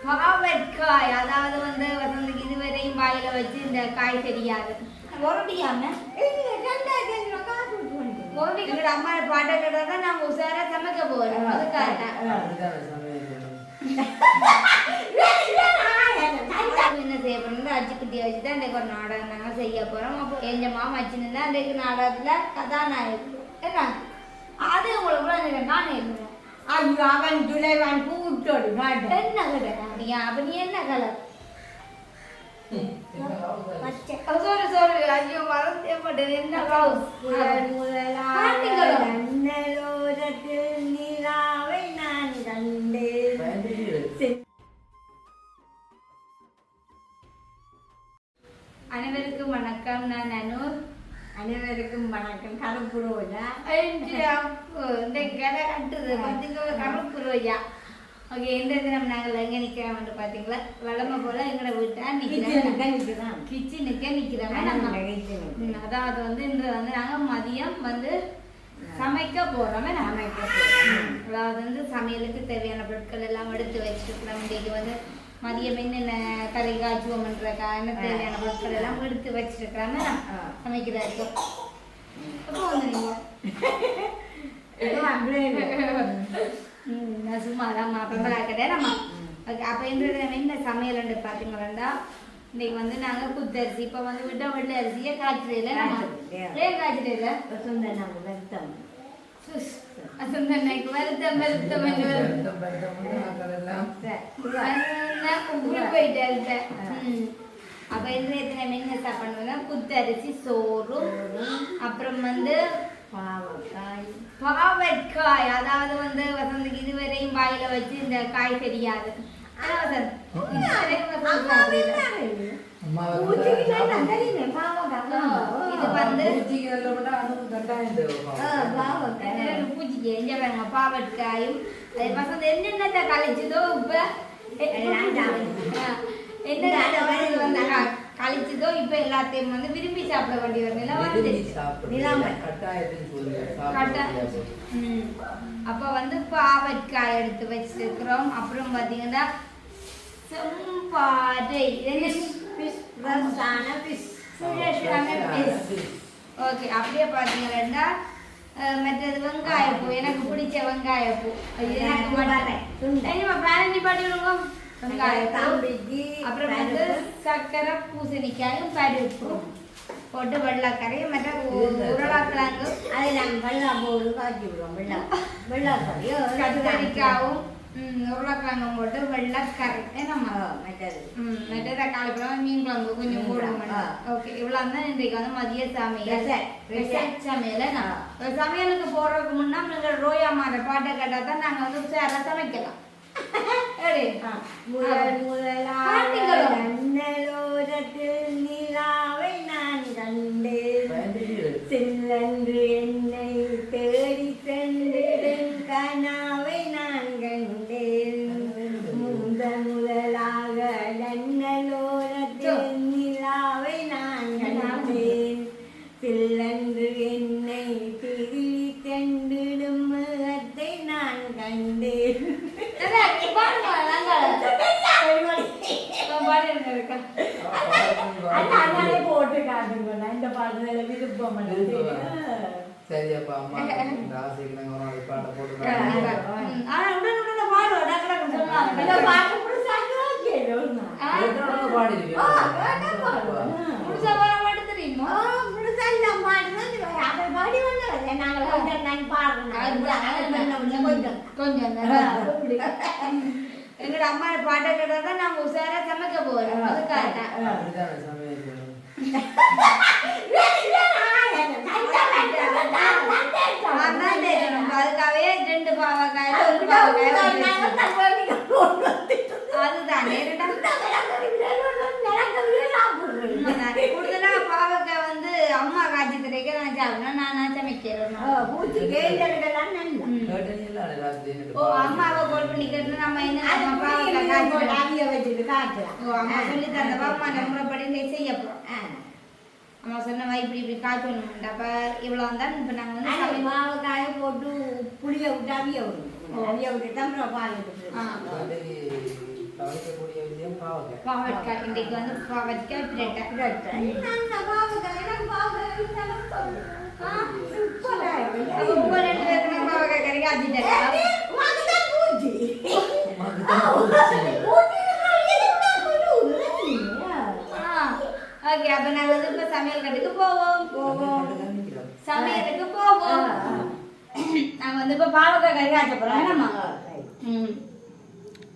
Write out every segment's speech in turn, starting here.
பாவற்காய், அதாவது வந்து வசந்துக்கு இதுவரையும் வாயில வச்சு இந்த காய் தெரியாது. உரட்டியாம எங்கட அம்மா பாட்டை கேட்டாதான் நாங்க உசாரா சமைக்க போறோம். அதுக்காக என்ன செய்ய போறோம், அச்சு குட்டி வச்சுதான் இன்றைக்கு ஒரு நாடகம் நாங்க செய்ய போறோம். அப்போ எங்க மாமா வச்சுருந்தா இன்றைக்கு நாடகத்துல கதாநாயகன் என்ன அது உங்களுக்கு நானே இருந்தேன். ஐயோ அவன் துளைவான் கூட்டோடு என்ன கலர் அப்படியா? அப்ப நீ என்ன கலர்? சோறு ஐயோ மறந்தேப்பட்டது. என்ன பிளவுஸ்? நிலாவை நான் கண்டேன். அனைவருக்கும் வணக்கம். நான் அனூர். அனைவருக்கும் வணக்கம். கருப்பு ரோஜா இந்த கதை கட்டுது பார்த்தீங்களா? கருப்பு ரோஜா. ஓகே, இந்த தினம் நாங்கள் எங்கே நிற்கிறோம் வந்து பார்த்தீங்களா? வளமை போல எங்களோட வீட்டை நிற்கிறோம், கிச்சனுக்கே நிற்கிறோம். அதாவது வந்து இன்று வந்து நாங்கள் மதியம் வந்து சமைக்க போகிறோம். அதாவது வந்து சமையலுக்கு தேவையான பொருட்கள் எல்லாம் எடுத்து வச்சுருக்கிறோம். இன்றைக்கு வந்து மதியம் என்னென்ன கறி காய்ச்சுவோம்ன்ற என்ன தேவையான பொருட்கள் எல்லாம் எடுத்து வச்சிருக்கிறாங்க சமைக்கிறதுக்கு. அப்போ வந்து நான் சும்மா தான் மாப்பிள்ளை கிடையாது நம்ம. ஓகே, அப்போ என்ன சமையல் பார்த்தீங்களா? இன்னைக்கு வந்து நாங்கள் குத்தரிசி இப்போ வந்து விட்டா வெள்ளை அரிசியை காய்ச்சல நம்ம ஏன் காய்ச்சல அப்ப என்ன சாப்பிடுவோம்னா குத்தரிசி சோறும் அப்புறம் வந்து பாவற்காய், அதாவது வந்து வசந்துக்கு இதுவரையும் வாயில வச்சு இந்த காய் தெரியாது. பாவற்காயும் என்னென்ன கழிச்சதோ இப்ப கழிச்சதோ இப்ப எல்லாத்தையும் வந்து விரும்பி சாப்பிட வேண்டி அப்ப வந்து பாவற்காய் எடுத்து வச்சிருக்கிறோம். அப்புறம் பாத்தீங்கன்னா செம்பாடை ஓகே, அப்படியே பாத்தீங்கன்னா மற்றது வெங்காயப்பூ, எனக்கு பிடிச்ச வெங்காயப்பூ. அப்புறம் வந்து சர்க்கரை பூசணிக்காயும் பருப்பு போட்டு வெள்ளைக்கரையும் மற்ற உருளைக்கிழங்கு அதை நாங்கள் வெள்ளா போடு காய்ச்சி விடுவோம். வெள்ளாக்கறியோ கத்திரிக்காயும் உருளைக்கிழங்கும் போட்டு வெள்ளைக்கறி நம்ம மற்ற தக்காளி பழம் மீன் குழம்பு கொஞ்சம் போடுவோம். ஓகே, இவ்வளோ தான் இன்றைக்கு வந்து மதிய சமையல். சமையலுக்கு போடுறதுக்கு முன்னா நீங்கள் ரோயா மாற பாட்டை கேட்டால் தான் நாங்கள் வந்து சேர சமைக்கலாம். நிலாவை நான் கண்டேன், செல்லன்று என்னை தேடி சென்றிடும் கனாவை நான் கண்டேன். முதலாக நன்னலோரத்தில் நிலாவை நான் கண்டேன், செல்லன்று என்னை தேடி சென்றிடும் முகத்தை நான் கண்டேன். போட்டு காட்டுங்க இந்த பாட்டுல விருப்பம். சரியப்பா அம்மா ராசிக்கு நாங்க ஒரு நாள் பாட்ட போட்டு எங்கட அம்மா பாட்டை கேட்டாதான் நாங்க உசாரா சமைக்க போறோம். அதுக்காக அதுக்காகவே 2 பாவக்காய் 1 பாவக்காய் அதுதானே கூடுதலா பாவக்காய் வந்து அம்மா காய்ச்சி தரைக்க நான் சாப்பிடணும், நானா சமைக்கிறேன். அம்மாவை கோல் பண்ணி கேட்டு நம்ம என்ன அம்மா சொல்லி தந்தப்பா அம்மா நம்மளப்படி செய்ய போறோம். அம்மா சொன்னவா இப்படி இப்படி காய்ச்சணும். அப்ப இவ்வளவு வந்தாலும் இப்ப நாங்க வந்து மாவக்காய போட்டு புளிய விட்டு அவிய விட்டு தான் பால் தவிர்க்கக்கூடிய விஷயம் பாவக்காய். பாவக்காய் இன்றைக்கு வந்து பாவக்காய் பிரட்டை. உங்க ரெண்டு பேருக்குமே பாவக்காய் கறி ஆக்கிட்டேன். ஓகே, அப்ப நாங்க வந்து இப்ப சமையல் கட்டுக்கு போவோம். சமையலுக்கு போவோம். நாங்க வந்து இப்ப பாவக்காய் கறி ஆக்க போறோம். என்னம்மா?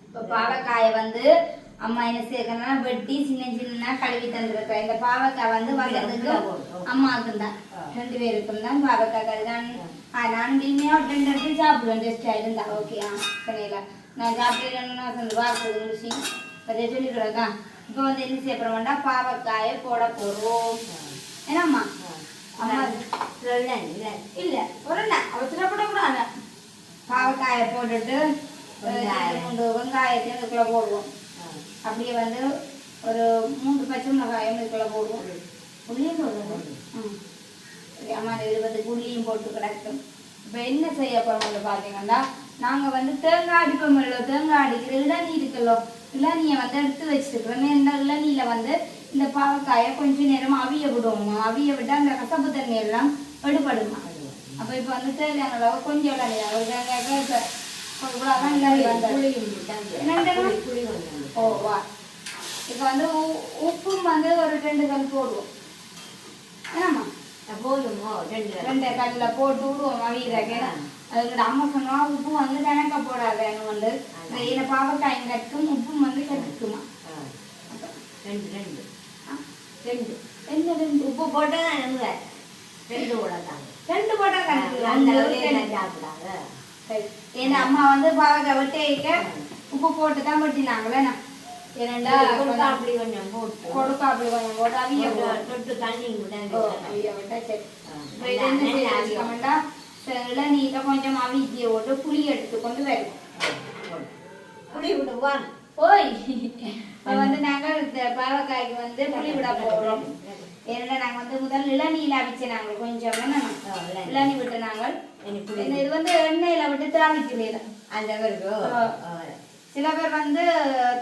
இப்ப பாவக்காயை வந்து அம்மா என்ன சேர்க்கணும்னா வெட்டி சின்ன சின்ன கழுவி தந்துருக்கேன். இந்த பாவக்காய் வந்து வந்ததுக்கு அம்மாவுக்கு தான் 2 பேருக்கும் தான் பாவக்காய் கறி தான். நான் விரும்பியா 2 எடுத்து சாப்பிடுவேன். டெஸ்ட் ஆயிருந்தா ஓகே. சரிங்களா, நான் சாப்பிடுறேன்னா சொல்லி வாக்குறது முடிச்சு அதை சொல்லி கிடக்கா. இப்போ வந்து என்ன செய்ய போறோம்னா பாவக்காயை போட போறோம். என்னம்மா? அம்மா இல்ல ஒரு அவசரப்படக்கூடாது. பாவக்காயை போட்டுட்டு 3 வெங்காயத்தையும் இதுக்குள்ள போடுவோம். அப்படியே வந்து ஒரு 3 பச்சை மிளகாயும் இதுக்குள்ள போடுவோம். உள்ளியும் போடுவோம். அம்மா 20 உள்ளியும் போட்டு கிடக்கும். இப்போ என்ன செய்ய போறோம்னு பார்த்தீங்கன்னா நாங்கள் வந்து தேங்காய் அடிப்போம். தேங்காய் அடிக்கிற இளநீ இருக்குல்லோ, இளநியை வந்து எடுத்து வச்சுருக்கிறோம். இந்த இளநியில் வந்து இந்த பாவக்காயை கொஞ்சம் நேரம் அவிய விடுவோம். அவிய விட்டால் அந்த கசப்பு தண்ணி எல்லாம் எடுபடுமா. அப்போ இப்போ வந்து தேவையான அளவு கொஞ்சம் இளநீ ஓ வா. இப்போ வந்து உப்பும் வந்து ஒரு 2 கல் போடுவோம். என்னம்மா? போதுமோ 2 கல்லில் போட்டு விடுவோம் அவியறக்கு. அதுக்கு அம்மா சொன்னா உப்பு வந்து கணக்க போடாதேன்னு வந்து இந்த பாவக்காய் கற்கும் உப்பும் வந்து கற்றுக்குமா. 2 உப்பு போட்டா 2 போடத்தாங்க. 2 போட்டா கணக்கு. ஏன்னா அம்மா வந்து பாவக்காய் வெட்ட உப்பு போட்டு தான் வெட்டினாங்களே. ஏன்னா அப்படி கொஞ்சம் போட்டு கொடுக்கா அப்படி கொஞ்சம் போட்டு அவிய தொட்டு தண்ணி அவிய விட்டா சரி. இப்போ இது என்ன செய்யணும்னா இளநீரை கொஞ்சம் அவிச்சியை போட்டு புளி எடுத்து கொண்டு வரும். புளி விடுவான். ஓய், இப்போ வந்து நாங்கள் பாவக்காய்க்கு வந்து புளி விட போகிறோம். ஏன்னா நாங்கள் வந்து முதல் இளநீர் அவிச்சு நாங்கள் கொஞ்சம் இளநீ விட்டு நாங்கள் இது வந்து எண்ணெயில் விட்டு தாளிக்கிறீர்கள். அந்த சில பேர் வந்து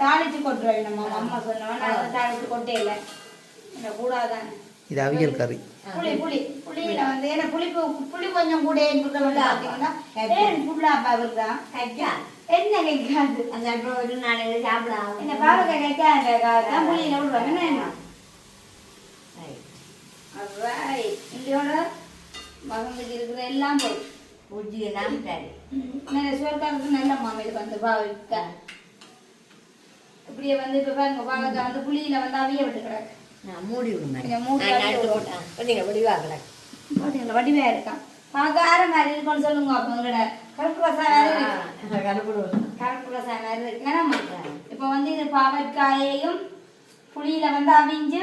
தாளிச்சு கொட்டுறோம். நம்ம அம்மா சொன்னோம், நாங்கள் தாளிச்சு கொட்டே இல்லை கூடாதானே. இது அவியல் கறி. புளியில வந்து ஏன்னா புளி கொஞ்சம் கூட பார்த்தீங்கன்னா புள்ளாப்பா இருக்குதான் என்ன கேட்காது. அந்த நாளைக்கு சாப்பிடலாம். என்ன பாவக்காய் கேட்காதான் புளியில விடுவாங்க. என்ன இந்தியோட மகனுக்கு இருக்கிற எல்லாம் போய் பூஜ்ஜியெல்லாம் சரி. சுவர்க்காரத்துக்கு நல்ல மாமா இது வந்து பாவக்காய் இப்படியே வந்து இப்ப பாருங்க பாவக்காய் வந்து புளியில வந்து அவிய விட்டு கிடக்கு. மூடி வடிவா இருக்கான் பாக்கார மாதிரி இருக்கும்னு சொல்லுங்க. அப்ப கருப்பு ரசாயனம் மாதிரி இருக்கு. இப்ப வந்து இது பாவக்காயையும் புளியில வந்து அவிஞ்சு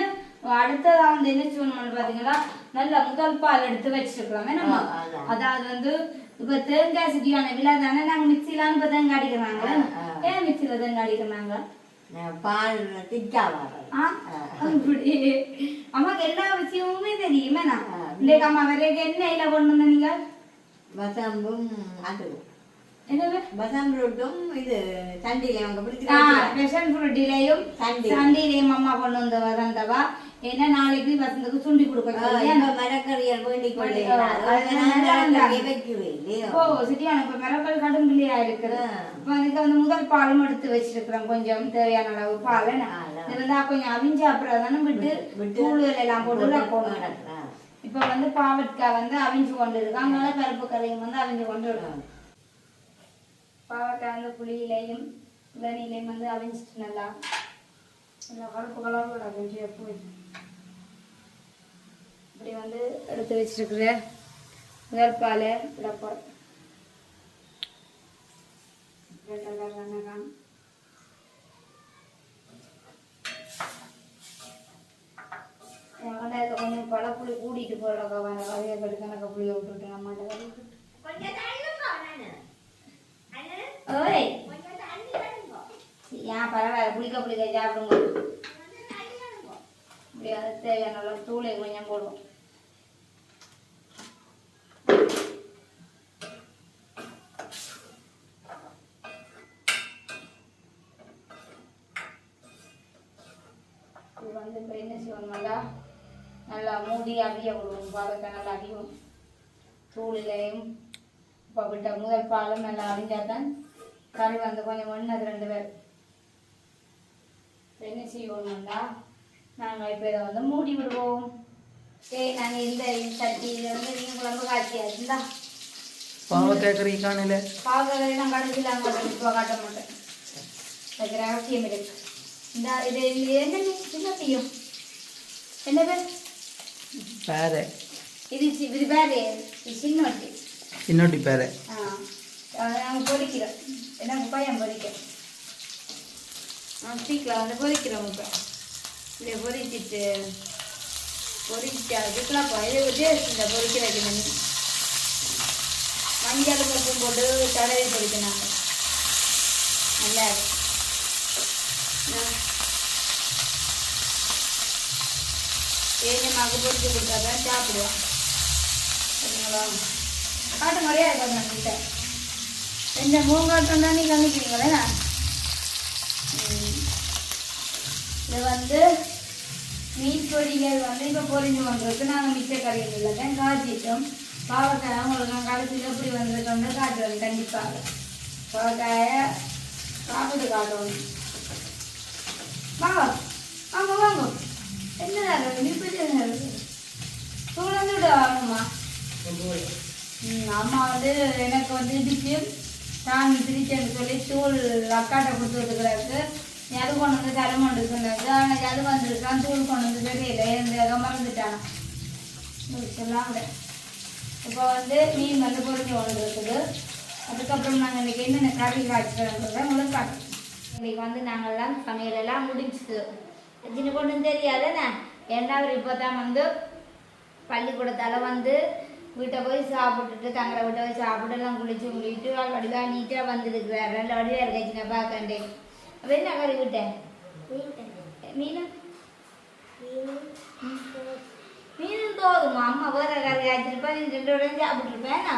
அடுத்ததா வந்து என்ன சொல்லணும்னு பாத்தீங்கன்னா நல்ல முதல் பால் எடுத்து வச்சிருக்கிறோம். நம்ம அதாவது வந்து இப்ப தேங்காய் சிட்டியான விழா தானே நாங்க மிக்சிலான்னு இப்ப தேங்காய் அடிக்கிறாங்க. ஏன் மிக்சியில தேங்காய் அடிக்கிறாங்க? பால் திக்கா அம்மாக்கு எல்லா விஷயமுமே தெரியுமே. இன்றைக்கு அம்மா வரைக்கும் எண்ணெயில கொண்டு வந்தீங்க வசம்பும் அது என்னது பசாம்புட்டும் இது சண்டியில அவங்க பெஷன் ஃப்ரூட்டிலையும் சண்டியிலையும் அம்மா கொண்டு வந்து வந்தவா. ஏன்னா நாளைக்கு வசந்துக்கு சுண்டி கொடுக்க மரக்கறியல் வேண்டிக் சிட்டியான இப்ப மரக்கல் கடும் பிள்ளையா இருக்குது. இப்ப அதுக்கு வந்து முதல் பாலும் எடுத்து வச்சிருக்கிறோம். கொஞ்சம் தேவையான அளவு பால் இருந்தா கொஞ்சம் அவிஞ்சு அப்புறம் தானே விட்டு தூள்கள் எல்லாம் போட்டு. இப்ப வந்து பாவக்காய் வந்து அவிஞ்சு கொண்டு இருக்கு. அதனால பருப்பு கரையும் வந்து அவிஞ்சு கொண்டு இருக்கும். பாவக்காய் வந்து புளியிலையும் இளநிலையும் வந்து அவிஞ்சிட்டு நல்லா கருப்பு கலரோட கொஞ்சம் எப்போ இப்படி வந்து எடுத்து வச்சிருக்கிற முதல் பாலை விடப்போம். கொஞ்சம் பழப்புளி கூட்டிட்டு போறக்கா வகையை கடுக்கணக்க புளியை விட்டுட்டு நம்மகிட்ட ஓய் ஏன் பரவாயில்ல புளிக்க சாப்பிடுங்க. இப்படி அது தேவையான அளவு தூளை கொஞ்சம் போடுவோம். வந்து இப்போ என்ன செய்யணும்னா நல்லா மூடி அவிய விடுவோம். பாவக்காய் நல்லா அவியும் தூளிலையும் இப்போ விட்ட முதல் பாலும் நல்லா அவிஞ்சால் தான் கறி வந்து கொஞ்சம் ஒன்று அது 2 பேர் என்ன செய்யணும்னா நாங்கள் இப்போ இதை வந்து மூடி விடுவோம். சரி நாங்கள் இந்த சட்டியில் வந்து நீங்கள் குழம்பு காய்ச்சியாச்சு தான் பாவக்காய் கறி காணல. பாவக்காய் நான் கடைசியில் அங்கே இப்போ காட்ட மாட்டேன். அதுக்கு ரகசியம் இருக்கு. இந்த இது என்ன சின்ன செய்யும் என்ன பேர் பேரை இது பேரு இது சின்னொட்டி சின்னோட்டி பேரை நாங்கள் பொரிக்கிறோம். எனக்கு பையன் பொரிக்கிறோம். ஸ்டீக்கில் வந்து பொரிக்கிறோம். இப்போ இதை பொரிச்சிட்டு அதுக்கெல்லாம் இது டேஸ்ட் இந்த பொரிக்கிறதுக்கு மஞ்சள் மட்டும் போட்டு தடவை பொரிக்கிறாங்க. நல்லா ஏஞ்சமாக்கு பொரிச்சு கொடுத்தா தான் சாப்பிடுவோம். சரிங்களா? காட்டு மாதிரியா இருக்கும் நம்மகிட்ட. இந்த மூங்காட்டம் தான் நீ கணிக்கிறீங்களே. இது வந்து மீன் பொரிகள் வந்து இப்போ பொரிஞ்சு வந்துருக்கு. நாங்கள் மிச்ச கறிகளில் தான் காய்ச்சிட்டோம். பாவக்காய் உங்களுக்கு நான் கடைசியில் எப்படி வந்திருக்கோம்னு காட்டுவோம். கண்டிப்பாக பாவக்காயை சாப்பிட்டு காட்டுவோம். வாங்க வாங்க வாங்க. என்ன தூளந்து விட வாங்கம்மா. அம்மா வந்து எனக்கு வந்து இடிச்சு நான் பிரிச்சேன்னு சொல்லி தூள் அக்காட்டை கொடுத்து விட்டுக்கிறாருக்கு. அது கொண்டு வந்து தரமாண்டு சொன்னாங்க. ஆனால் அது வந்துருக்கான் தூள் கொண்டு வந்து தெரியல. எந்த மறந்துட்டானா சொல்லாம் விட. இப்போ வந்து மீன் வந்து பொறிஞ்சு வந்துருக்குது. அதுக்கப்புறம் நாங்கள் இன்றைக்கி என்னென்ன கறி காய்ச்சிக்கிறோன்றதை உங்களுக்கு காட்டுறோம். இன்றைக்கி வந்து நாங்கள்லாம் சமையலெல்லாம் முடிச்சுது. சின்ன பொண்ணு தெரியாதுண்ணே. ஏன்னா அவர் இப்போ தான் வந்து பள்ளிக்கூடத்தால் வந்து வீட்டை போய் சாப்பிட்டுட்டு தங்களை வீட்டை போய் சாப்பிட்டு எல்லாம் குளிச்சு முடிட்டு வடிவாக நீட்டாக வந்துருக்குறாரு. நல்ல வடிவாக இருக்காச்சு நான் பார்க்கண்டே. அப்போ என்ன கறி விட்டேன் மீன் மீனும் தோதுமா. அம்மா வேறு கறி ஆச்சிருப்பேன். நீ 2 உடனே சாப்பிட்ருப்பேன்.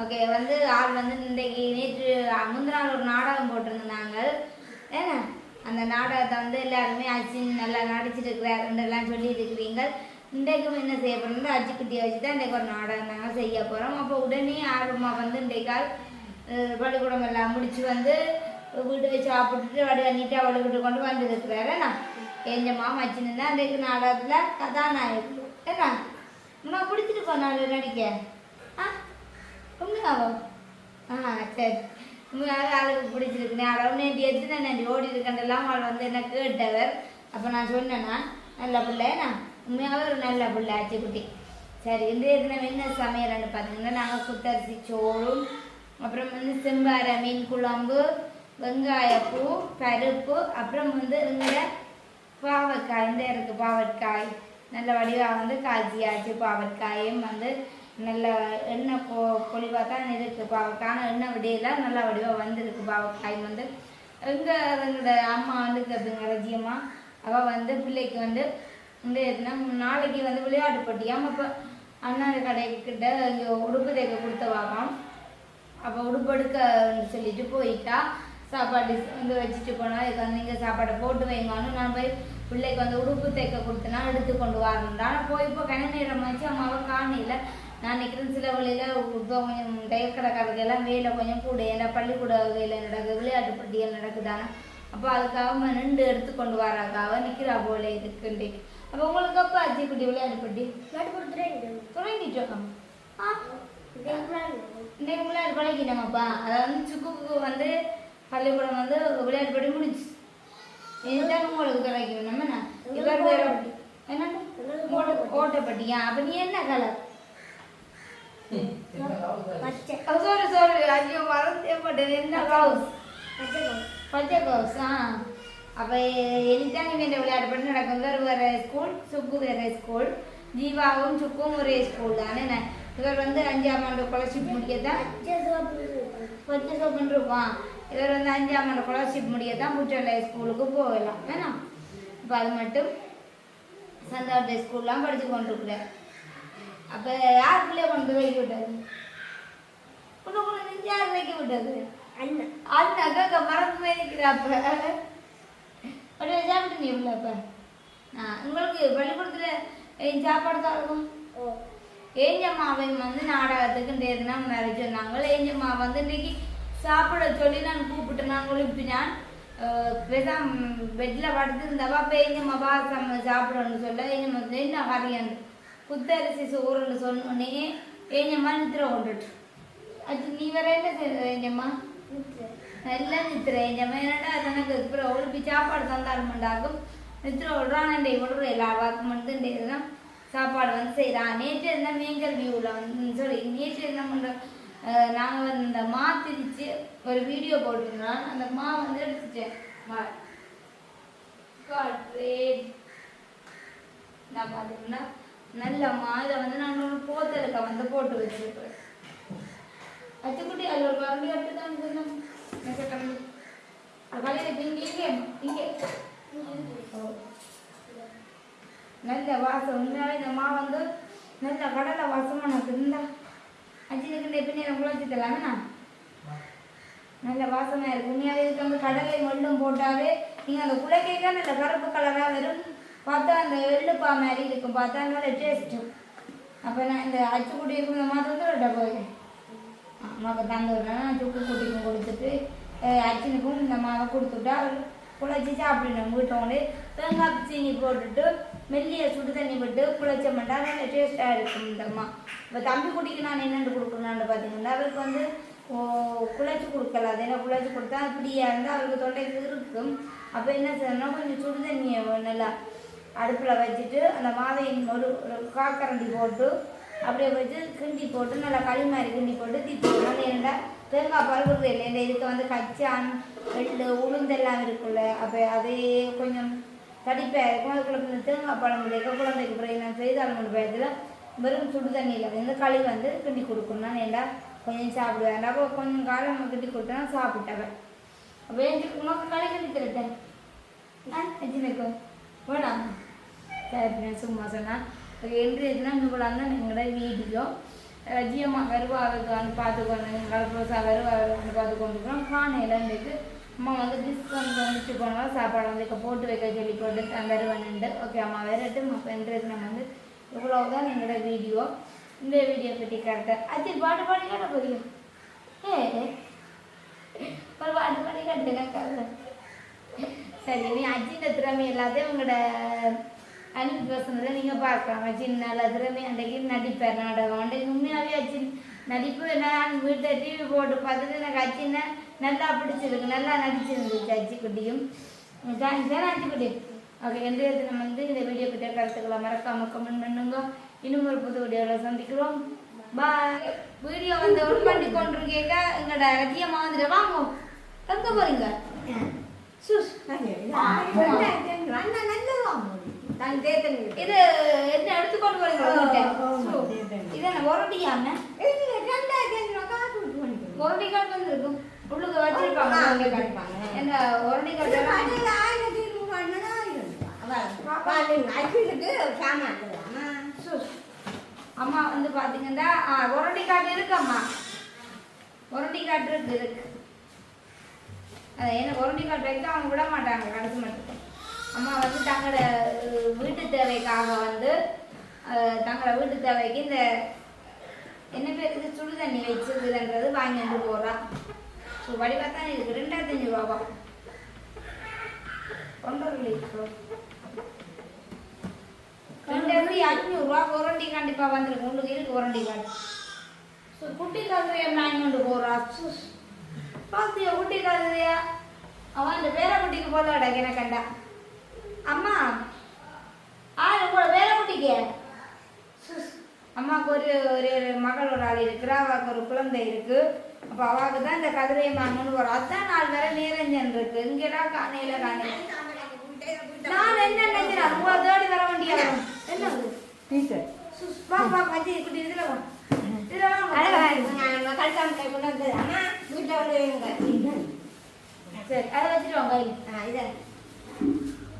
ஓகே வந்து ஆள் வந்து இன்றைக்கு நேற்று முந்தின நாள் ஒரு நாடகம் போட்டிருந்தாங்க. ஏன்னா அந்த நாடகத்தை வந்து எல்லாருமே அச்சின் நல்லா நடிச்சிருக்கிறாருன்றெல்லாம் சொல்லியிருக்கிறீங்க. இன்றைக்கும் என்ன செய்ய போகிறோம்னா அச்சுக்குட்டியை வச்சு தான் இன்றைக்கு ஒரு நாடகம் நாங்கள் செய்ய போகிறோம். அப்போ உடனே ஆர்வமாக வந்து இன்றைக்கால் பள்ளிக்கூடம் எல்லாம் முடித்து வந்து வீட்டு வச்சு சாப்பிட்டுட்டு வடி நீட்டாக வலுக்கிட்டு கொண்டு வந்துருக்கிறாரு. நான் எஞ்சம்மா மச்சின்னு தான் இன்றைக்கு நாடகத்தில் கதாநாயகம். ஏன்னா உனக்கு பிடிச்சிட்டு போனால நடிக்க உண்மையாவோ? சரி உண்மையாக ஆளுக்கு பிடிச்சிருக்கு. அவள் நேற்று எத்தனை நன்றி ஓடி இருக்கண்டெல்லாம் அவள் வந்து என்ன கேட்டவர். அப்போ நான் சொன்னேன்னா நல்ல பிள்ளைண்ணா உண்மையாகவே ஒரு நல்ல பிள்ளை ஆச்சுக்குட்டி. சரி இன்றைய தினம் என்ன சமையல்னு பார்த்தீங்கன்னா நாங்கள் குத்தரிசி சோறும் அப்புறம் வந்து செம்பார மீன் குழம்பு வெங்காயப்பூ பருப்பு அப்புறம் வந்து எங்களோட பாவக்காய் இந்த இருக்குது பாவற்காய் நல்ல வடிவாக வந்து காய்ச்சியாச்சு. பாவற்காயும் வந்து நல்ல எண்ணெய் பொலிவாக தான் இருக்குது. பாவக்காய் எண்ணெய் விடையெல்லாம் நல்ல வடிவாக வந்துருக்கு. பாவக்காய் வந்து எங்களோட அம்மா வந்து கேட்பீங்க ரஜியம்மா. அவள் வந்து பிள்ளைக்கு வந்து இந்த எதுனா நாளைக்கு வந்து விளையாட்டு போட்டியாம். அப்போ அண்ணா கடைக்கிட்ட இங்கே உடுப்பு தைக்க கொடுத்தவாகாம். அப்போ உடுப்பு எடுக்க சொல்லிட்டு போயிட்டா. சாப்பாடு வந்து வச்சுட்டு போனால் அதுக்கு வந்து இங்கே சாப்பாடை போட்டு வைங்கன்னு நான் போய் பிள்ளைக்கு வந்து உடுப்பு தைக்க கொடுத்தனா எடுத்து கொண்டு வரணும்டா. ஆனால் போய் இப்போ கண நேரம் வச்சு அம்மாவை காணியில் நான் நிற்கிறேன். சில வழியில் இப்போ கொஞ்சம் டைக்கடைக்காரர்களெல்லாம் வேலை கொஞ்சம் கூட ஏன்னா பள்ளிக்கூட வேலை நடக்குது விளையாட்டு போட்டிகள் நடக்குதானே. அப்போ அதுக்காக நின்று எடுத்து கொண்டு வராக்காக நிற்கிறா போல இருக்குண்டு. அப்போ உங்களுக்கு அப்போ அஜி குட்டி விளையாட்டு போட்டி தொடங்கிட்டோம். இன்றைக்கு விளையாட்டு பழகிட்டோமாப்பா. அதை வந்து சுக்குக்கு வந்து பள்ளிக்கூடம் வந்து விளையாட்டு போட்டி முடிச்சு இதுதான் உங்களுக்கு தொடங்கிடும். நம்ம இவர் வேற என்ன ஓட்டப்பட்டியா? அப்போ நீ என்ன கலர்? சோறு ஐயோ மறந்தே போட்டது. என்ன கவுஸ்? பச்சை கவுஸ். அப்போ எனிதான் இவன் விளையாட்டு போட்டு நடக்கும். வேறு ஸ்கூல் சுக்கு வேறு ஸ்கூல் ஜீவாவும் சுக்கும் ஒரே ஸ்கூல் தானே. இவர் வந்து 5ஆம் ஆண்டு ஸ்காலர்ஷிப் முடிக்கத்தான் பச்சை சோப்புன்னு இருப்பான். இவர் வந்து 5ஆம் ஆண்டு ஸ்காலர்ஷிப் முடியத்தான் புற்றலை ஸ்கூலுக்கு போகலாம் வேணாம். இப்போ அது மட்டும் சந்தாட்டை ஸ்கூல்லாம் படித்து கொண்டிருக்கிறேன். அப்போ யார் பிள்ளைய கொண்டு வைக்க விட்டது? கொண்டு யார் வைக்க விட்டது? அண்ணன் அண்ணா மறந்து வைக்கிறாப்ப அப்படியே சாப்பிட்டு நீ உள்ளப்ப உங்களுக்கு பள்ளிக்கூடத்தில் சாப்பாடு தான் ஏஞ்சம்மாவை வந்து நாடகத்துக்கு நேர்னா நிறைய சொன்னாங்க. ஏஞ்சம்மா வந்து இன்னைக்கு சாப்பிட சொல்லி நான் கூப்பிட்டு நான் எழுப்பினான். பேசாம பெட்டில் படுத்து இருந்தவா அப்போ ஏஞ்சம்மா பாசம் சாப்பிடணும்னு சொல்ல ஏஞ்சம்மா என்ன கறியாண்டு புத்தரிசி சோறுன்னு சொன்னோடனே ஏஞ்சம்மா நித்திர கொண்டுட்டு அது நீ வேற என்ன செய்ய ஏஞ்சம்மா நல்லா நித்திர ஏஞ்சம்மா என்னடா தனக்கு அப்புறம் எழுப்பி சாப்பாடு தந்தாருமெண்டாக்கும் நித்திர விடுறான் விடுற எல்லா வாக்கும் வந்து தான் சாப்பாடு வந்து செய்கிறான். நேற்று இருந்தால் மேங்கல் வியூவில் வந்து சாரி நேற்று என்ன பண்ணுறோம் நாங்கள் வந்து இந்த மா திரிச்சு ஒரு வீடியோ போட்டிருந்தோம். அந்த மா வந்து எடுத்துட்டேன் நான் பார்த்தீங்கன்னா நல்ல மா இதை வந்து நான் ஒரு போத்தலுக்க வந்து போட்டு வச்சுருக்கேன். அச்சுக்குட்டி அதில் ஒரு கரண்டி எடுத்து தான் சொன்னோம் கரண்டி கலையில் இங்கே இங்கே நல்ல வாசம் உண்மையாலே இந்த மா வந்து நல்ல கடலை வாசமாக நான் இருந்தா அஜினுக்கு பின்னேரம் குழச்சி தரலாங்கண்ணா நல்ல வாசமாக இருக்கும். உண்மையாலே இதுக்கு வந்து கடலை மல்லும் போட்டாவே நீங்கள் அந்த குலைக்கைக்காக நல்ல கருப்பு கலராக வரும். பார்த்தா அந்த எள்ளுப்பா மாதிரி இருக்கும். பார்த்தா நல்ல டேஸ்ட்டும். அப்போ நான் இந்த அச்சுக்குட்டி இருக்கும் இந்த மாதத்தோட போய் அம்மாவுக்கு தந்துடுறேன். சுக்கு குட்டிக்கும் கொடுத்துட்டு அச்சினுக்கும் இந்த மாவை கொடுத்துட்டா குழச்சி சாப்பிடணும். வீட்டோண்டு தேங்காய் சீனி போட்டுட்டு மெல்லிய சுடு தண்ணி விட்டு குழச்ச மாட்டா நல்ல டேஸ்ட்டாக இருக்கும் இந்த அம்மா. இப்போ தம்பி குட்டிக்கு நான் என்னென்று கொடுக்கணுன்னு பார்த்தீங்கன்னா அவருக்கு வந்து குழச்சி கொடுக்கல. அது என்ன குழச்சி கொடுத்தா அப்படியா இருந்தால் அவருக்கு தொண்டைக்கு இருக்கும். அப்போ என்ன செய்யணும் கொஞ்சம் சுடு தண்ணியை நல்லா அடுப்பில் வச்சுட்டு அந்த மாவையின் ஒரு காக்கரண்டி போட்டு அப்படியே வச்சு கிண்டி போட்டு நல்லா களி மாதிரி கிண்டி போட்டு தீர்த்துக்கணும். ஏன்னா தேங்காய் பருகுறது இல்லை இந்த இதுக்கு வந்து கச்சான் வெள்ளு உளுந்தெல்லாம் இருக்குல்ல. அப்போ அதே கொஞ்சம் தடிப்பாக இருக்கும். அதுக்குள்ள தேங்காய் பழம் இல்லைக்க குழந்தைக்கு பிறகு நான் செய்தாலும் கொண்டு பயத்தில் வெறும் சுடு தண்ணியில் வந்து களி வந்து கிண்டி கொடுக்கணும். ஏண்டா கொஞ்சம் சாப்பிடுவேன். அப்போ கொஞ்சம் காலம் கிண்டி கொடுத்தேன்னா சாப்பிட்டவன். அப்போ உனக்கு களி கிண்டி தருட்டேன் வச்சுருக்கு வேணாம் சரி நான் சும்மா சொன்னேன். என்று எதுனா இவ்வளோ தான் எங்களோட வீடியோ ஜியம்மா வருவாவுக்கு வந்து பார்த்துக்கொண்டு கலப்புரோசா வருவாவுக்கு பார்த்து கொண்டுக்கிறோம். காணையில் இன்றைக்கு அம்மா வந்து டிஸ்கவுண்ட் வந்துட்டு போனாலும் சாப்பாடு வந்து இப்போ போட்டு வைக்க சொல்லி போட்டு வருவானுண்டு. ஓகே அம்மா வரட்டும். அப்போ இன்றைக்கு நம்ம வந்து இவ்வளவுதான் எங்களோட வீடியோ. இந்த வீடியோ பற்றி கரெக்டாக அஜி பாட்டு பாடி காட்ட போறியும் ஒரு பாட்டு பாடி காட்டுங்க. சரி நீ அஜின்ற திறமை எல்லாத்தையும் உங்களோட அனுப்பி பேசுனதை நீங்கள் பார்க்கலாம். அஜின் நல்ல திறமை அன்றைக்கு நடிப்பார் நாடகம். அன்றைக்கு உண்மையாகவே அஜின் நடிப்பு நான் வீட்டை டிவி போட்டு பார்த்துட்டு எனக்கு அஜினை நல்லா பிடிச்சிருக்கு. நல்லா நடிச்சிருந்துச்சு அஜிக்குட்டியும். தேங்க்ஸ் அஜிக்குட்டி. ஓகே எந்த நம்ம வந்து இந்த வீடியோ பற்றிய கருத்துக்களை மறக்காமல் கமெண்ட் பண்ணுங்க. இன்னும் ஒரு புது வீடியோவில் சந்திக்கிறோம். பாய். வீடியோ வந்து ஒன் பண்ணி கொண்டிருக்கேங்க எங்களோட அஜிய மாதிரி வாங்க எங்கே போகிறீங்க இது என்ன எடுத்துக்கொண்டு போறீங்க? இது என்ன ஒரட்டியாம ஒரட்டி கார்டு வந்துருக்கும் உள்ளுக்கு வச்சிருப்பாங்க. என்ன ஒரட்டி கார்டு அம்மா வந்து பாத்தீங்கன்னா ஒரட்டி கார்டு இருக்கு. அம்மா ஒரட்டி கார்டு இருக்கு. ஏன்னா ஒரட்டி கார்டு வைத்து அவங்க விட மாட்டாங்க கடைசி மட்டும். அம்மா வந்து தங்களோட வீட்டு தேவைக்காக வந்து தங்களோட வீட்டு தேவைக்கு இந்த என்ன பேருக்கு சுடு தண்ணி வச்சுருக்குதுன்றது வாங்கிட்டு போகிறா. ஸோ வடிவாத்தான் இருக்குது. 2500 ரூபாவா 1.5 லிட்டர் 2500 ஒரண்டி கண்டிப்பாக வந்துருக்கு. உங்களுக்கு இருக்கு ஒரண்டி கார்டு. ஸோ குட்டி கதையை வாங்கிட்டு போகிறா. பார்த்தியா குட்டி கதையா அவன் இந்த பேர குட்டிக்கு போதாடா எனக்கண்டா. அம்மா உங்களோட வேற குட்டிக்கு அம்மாவுக்கு ஒரு மகள் ஒரு ஆள் இருக்கிறா. அவளுக்கு ஒரு குழந்தை இருக்கு. அப்போ அவளுக்கு தான் இந்த கதிரையை வாங்கணும்னு வரும். அதான் நாள் வேற நேரஞ்சன் இருக்கு. இங்கெல்லாம் காணையில காணையில நான் என்ன நினைக்கிறேன் உங்களை தேடி வர வேண்டிய என்ன பச்சி குட்டி இதுல சரி அதை வச்சுட்டு வாங்க இதை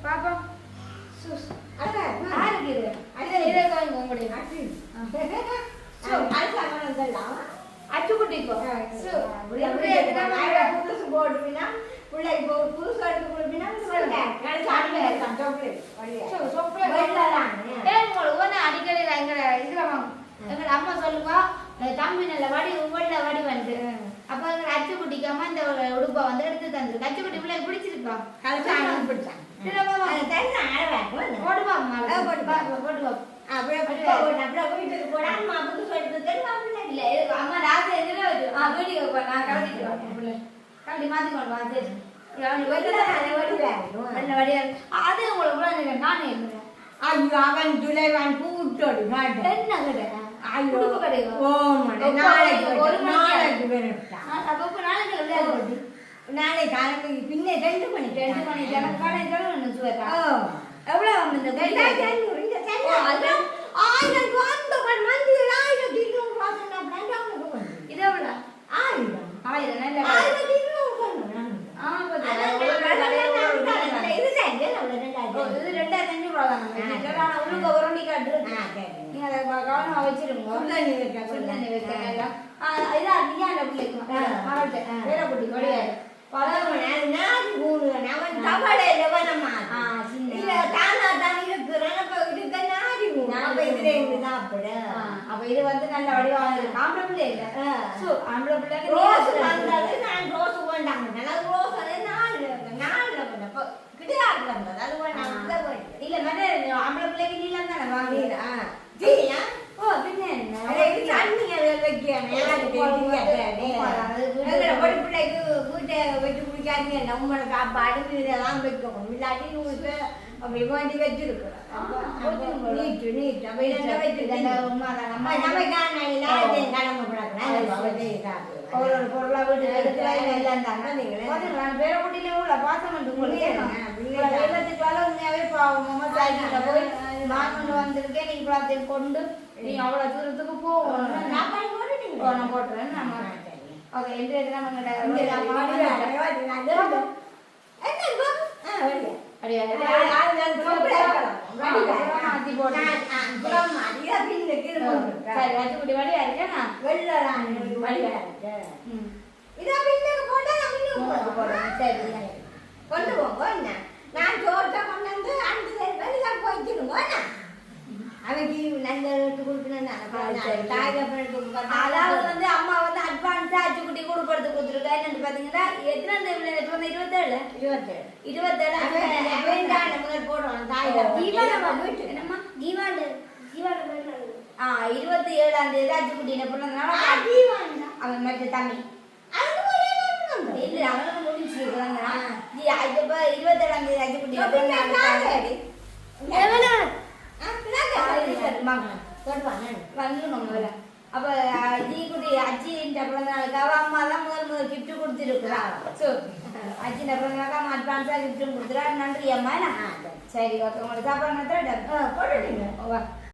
பாப்பா அச்சுக்குட்டிக்கோ போட்டுவினா பிள்ளை புதுசு எடுத்து கொடுப்பினா அடிக்கடி எங்களை இதுல எங்க அம்மா சொல்லுவா தம்பி நல்ல வடி உங்கள வடி வந்து அப்ப எங்க அச்சு குட்டிக்காம இந்த உடுப்பை வந்து எடுத்து தந்துருக்கு அச்சு குட்டி பிள்ளை பிடிச்சிருக்கா அம்மா ராத்திரி வீடியோ நான் கலந்துட்டு கண்டி மாத்தி கொண்டு வா சரி அது உங்களுக்கு நானே இருந்தேன் ஐயோ அவன் துளைவான் கூட்டோடு என்ன கடை ஐயோ கிடையாது நாளை காலைக்கு பின்ன 2 மணி எவ்வளவு இது எவ்வளவு 2500 உருண்டி காட்டு நீங்க அதை கவனமா வச்சிருங்க அப்ப இது வந்து நல்ல வடிவா ஆம்பளை பிள்ளை இல்ல ஆம்பளை பிள்ளைங்க இல்ல மேடம் ஆம்பளை பிள்ளைக்கு நீளம் தானே வாங்குறீங்க ஓ பின்ன வச்சு குடிக்காதீங்க நம்மள சாப்பாடு இதெல்லாம் வைக்கணும் இல்லாட்டி உங்களுக்கு அப்படி வேண்டி வச்சிருக்கிறோம் ஒரு பொருளா வீட்டு பேர குட்டியில உள்ள பாசம் உண்மையாவே பாவமா போய் நான் கொண்டு வந்திருக்கேன் நீங்க பிரார்த்தனை கொண்டு நீங்க அவ்வளவு தூரத்துக்கு போகணும் போட்டுறேன் நம்ம ஓகே எந்த கொண்டு போங்க நான் சோற்ற கொண்டு வந்து அஞ்சு போயிடுங்க அவைக்கு நல்ல அதாவது வந்து அம்மா வந்து அட்வான்ஸா அச்சு குட்டி கொடுப்படுத்து கொடுத்துருக்கா என்னன்னு பாத்தீங்கன்னா எத்தனை தேவை 27 போடுறோம் 27ஆம் தேதி அச்சு குட்டின பிறந்தனால அவன் மட்டும் தம்பி இல்ல அவனுக்கு முடிச்சு 27ஆம் தேதி அச்சு குட்டி அப்ப அஜின்ற பிறந்தநாளுக்காக அம்மா தான் முதல் கிஃப்ட் கொடுத்துருக்குறா அஜின்ற பிறந்தநாளுக்கு அம்மா அட்வான்ஸா கிஃப்ட் கொடுத்துறா நன்றி அம்மா சரி ஓகே உங்களோட சாப்பாடு